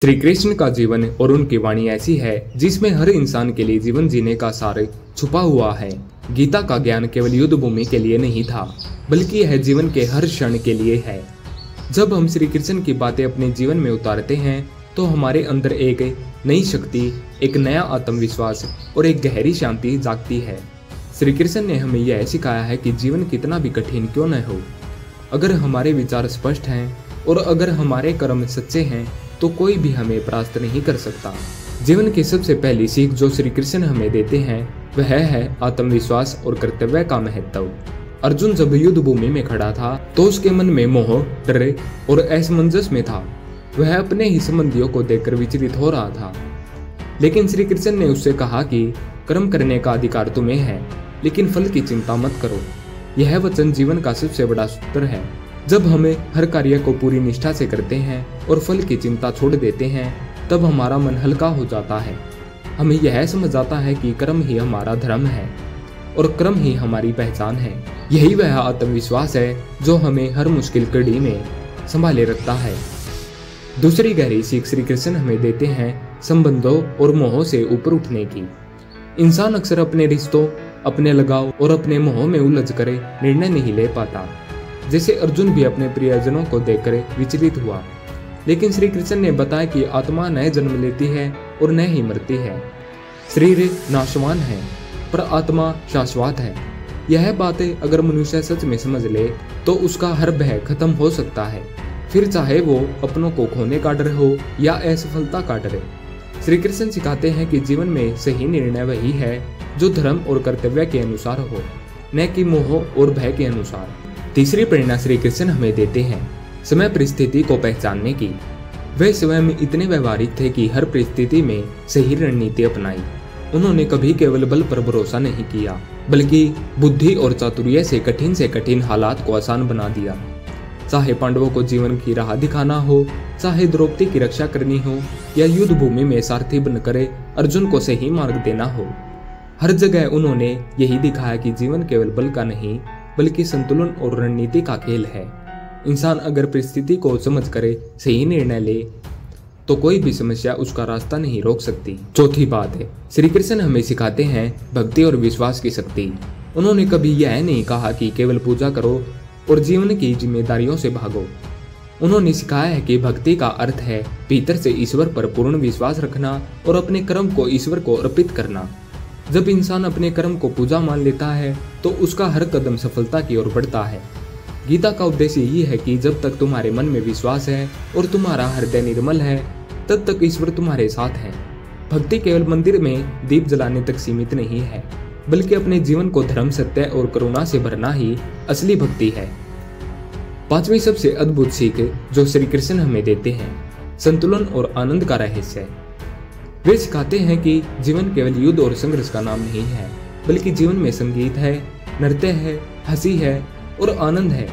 श्री कृष्ण का जीवन और उनकी वाणी ऐसी है जिसमें हर इंसान के लिए जीवन जीने का सार छुपा हुआ है। गीता का ज्ञान केवल युद्ध भूमि के लिए नहीं था, बल्कि यह जीवन के हर क्षण के लिए है। जब हम श्री कृष्ण की बातें अपने जीवन में उतारते हैं तो हमारे अंदर एक नई शक्ति, एक नया आत्मविश्वास और एक गहरी शांति जागती है। श्री कृष्ण ने हमें यह सिखाया है कि जीवन कितना भी कठिन क्यों न हो, अगर हमारे विचार स्पष्ट हैं और अगर हमारे कर्म सच्चे हैं तो कोई भी हमें परास्त नहीं कर सकता। जीवन की सबसे पहली सीख जो श्री कृष्ण हमें देते हैं वह है आत्मविश्वास और कर्तव्य का महत्व। अर्जुन जब युद्ध भूमि में खड़ा था तो उसके मन में मोह, डर और असमंजस में था। वह अपने ही संबंधियों को देखकर विचलित हो रहा था, लेकिन श्री कृष्ण ने उससे कहा कि कर्म करने का अधिकार तुम्हें है, लेकिन फल की चिंता मत करो। यह वचन जीवन का सबसे बड़ा सूत्र है। जब हमें हर कार्य को पूरी निष्ठा से करते हैं और फल की चिंता छोड़ देते हैं तब हमारा मन हल्का हो जाता है। हमें यह समझ आता है कि कर्म ही हमारा धर्म है और कर्म ही हमारी पहचान है। यही वह आत्मविश्वास है जो हमें हर मुश्किल घड़ी में संभाले रखता है। दूसरी गहरी सीख श्री कृष्ण हमें देते हैं संबंधों और मोह से ऊपर उठने की। इंसान अक्सर अपने रिश्तों, अपने लगाव और अपने मोह में उलझ कर निर्णय नहीं ले पाता। जैसे अर्जुन भी अपने प्रियजनों को देखकर विचलित हुआ, लेकिन श्री कृष्ण ने बताया कि आत्मा न जन्म लेती है और न ही मरती है। शरीर नाशवान है पर आत्मा शाश्वत है। यह बातें अगर मनुष्य सच में समझ ले तो उसका हर भय खत्म हो सकता है, फिर चाहे वो अपनों को खोने का डर हो या असफलता का डर। श्री कृष्ण सिखाते हैं कि जीवन में सही निर्णय वही है जो धर्म और कर्तव्य के अनुसार हो, न कि मोह और भय के अनुसार। तीसरी प्रेरणा श्री कृष्ण हमें देते हैं समय परिस्थिति को पहचानने की। वे स्वयं इतने व्यवहारिक थे कि हर परिस्थिति में सही रणनीति अपनाई। उन्होंने कभी केवल बल पर भरोसा नहीं किया, बल्कि बुद्धि और चातुर्य से कठिन हालात को आसान बना दिया। चाहे पांडवों को जीवन की राह दिखाना हो, चाहे द्रौपदी की रक्षा करनी हो या युद्ध भूमि में सारथी बनकर अर्जुन को सही मार्ग देना हो, हर जगह उन्होंने यही दिखाया कि जीवन केवल बल का नहीं बल्कि संतुलन और रणनीति का खेल है। इंसान अगर परिस्थिति को समझ कर सही निर्णय ले तो कोई भी समस्या उसका रास्ता नहीं रोक सकती। चौथी बात है, श्री कृष्ण हमें सिखाते हैं भक्ति और विश्वास की शक्ति। उन्होंने कभी यह नहीं कहा कि केवल पूजा करो और जीवन की जिम्मेदारियों से भागो। उन्होंने सिखाया है कि भक्ति का अर्थ है भीतर से ईश्वर पर पूर्ण विश्वास रखना और अपने कर्म को ईश्वर को अर्पित करना। जब इंसान अपने कर्म को पूजा मान लेता है तो उसका हर कदम सफलता की ओर बढ़ता है। गीता का उद्देश्य यही है कि जब तक तुम्हारे मन में विश्वास है और तुम्हारा हृदय निर्मल है तब तक ईश्वर तुम्हारे साथ है। भक्ति केवल मंदिर में दीप जलाने तक सीमित नहीं है, बल्कि अपने जीवन को धर्म, सत्य और करुणा से भरना ही असली भक्ति है। पांचवी सबसे अद्भुत सीख जो श्री कृष्ण हमें देते हैं संतुलन और आनंद का रहस्य। वे सिखाते हैं कि जीवन केवल युद्ध और संघर्ष का नाम नहीं है, बल्कि जीवन में संगीत है, नृत्य है, हंसी है और आनंद है।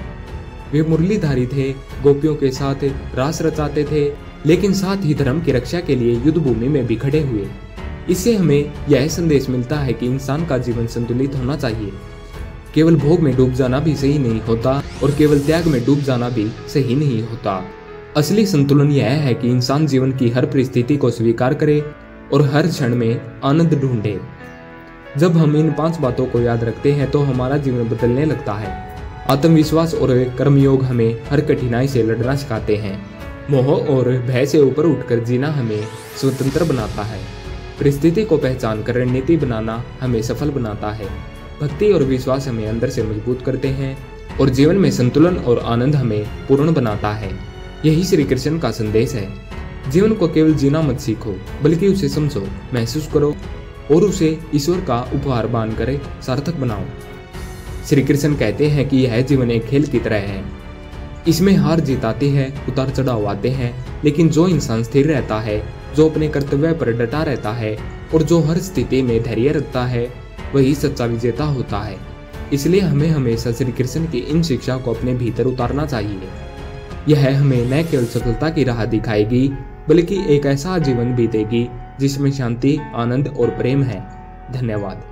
वे मुरलीधारी थे, गोपियों के साथ रास रचाते थे, लेकिन साथ ही धर्म की रक्षा के लिए युद्ध भूमि में भी खड़े हुए। इससे हमें यह संदेश मिलता है कि इंसान का जीवन संतुलित होना चाहिए। केवल भोग में डूब जाना भी सही नहीं होता और केवल त्याग में डूब जाना भी सही नहीं होता। असली संतुलन यह है कि इंसान जीवन की हर परिस्थिति को स्वीकार करे और हर क्षण में आनंद ढूंढे। जब हम इन 5 बातों को याद रखते हैं तो हमारा जीवन बदलने लगता है। आत्मविश्वास और कर्मयोग हमें हर कठिनाई से लड़ना सिखाते हैं। मोह और भय से ऊपर उठकर जीना हमें स्वतंत्र बनाता है। परिस्थिति को पहचान कर रणनीति बनाना हमें सफल बनाता है। भक्ति और विश्वास हमें अंदर से मजबूत करते हैं और जीवन में संतुलन और आनंद हमें पूर्ण बनाता है। यही श्री कृष्ण का संदेश है। जीवन को केवल जीना मत सीखो, बल्कि उसे समझो, महसूस करो और उसे ईश्वर का उपहार मानकर सार्थक बनाओ। श्री कृष्ण कहते हैं कि यह जीवन एक खेल की तरह है। इसमें हार जीत आती है, उतार चढ़ाव आते हैं, लेकिन जो इंसान स्थिर रहता है, जो अपने कर्तव्य पर डटा रहता है और जो हर स्थिति में धैर्य रखता है, वही सच्चा विजेता होता है। इसलिए हमें हमेशा श्री कृष्ण की इन शिक्षा को अपने भीतर उतारना चाहिए। यह हमें न केवल सफलता की राह दिखाएगी, बल्कि एक ऐसा जीवन भी देगी जिसमें शांति, आनंद और प्रेम है। धन्यवाद।